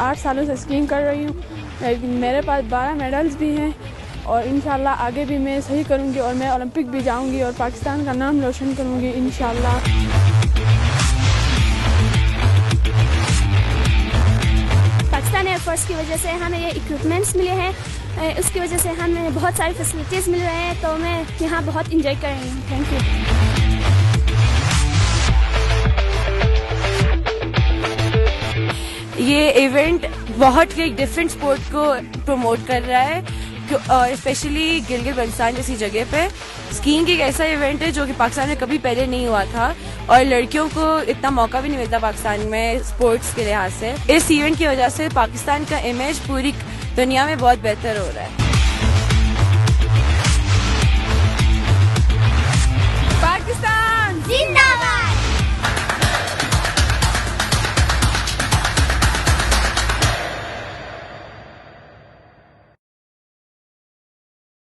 8 सालों से स्कीइंग कर रही हूँ। मेरे पास 12 मेडल्स भी हैं और इंशाल्लाह आगे भी मैं सही करूँगी और मैं ओलंपिक भी जाऊँगी और पाकिस्तान का नाम रोशन करूँगी इंशाल्लाह। पाकिस्तान एयरफोर्स की वजह से हमें ये इक्विपमेंट्स मिले हैं, उसकी वजह से हमें बहुत सारी फैसिलिटीज़ मिल रहे हैं, तो मैं यहाँ बहुत इंजॉय कर रही हूँ। Thank you. ये इवेंट बहुत ही डिफरेंट स्पोर्ट को प्रमोट कर रहा है, स्पेशली गिलगित बल्तिस्तान जैसी जगह पे। स्कीइंग एक ऐसा इवेंट है जो कि पाकिस्तान में कभी पहले नहीं हुआ था और लड़कियों को इतना मौका भी नहीं मिलता पाकिस्तान में स्पोर्ट्स के लिहाज से। इस इवेंट की वजह से पाकिस्तान का इमेज पूरी दुनिया में बहुत बेहतर हो रहा है।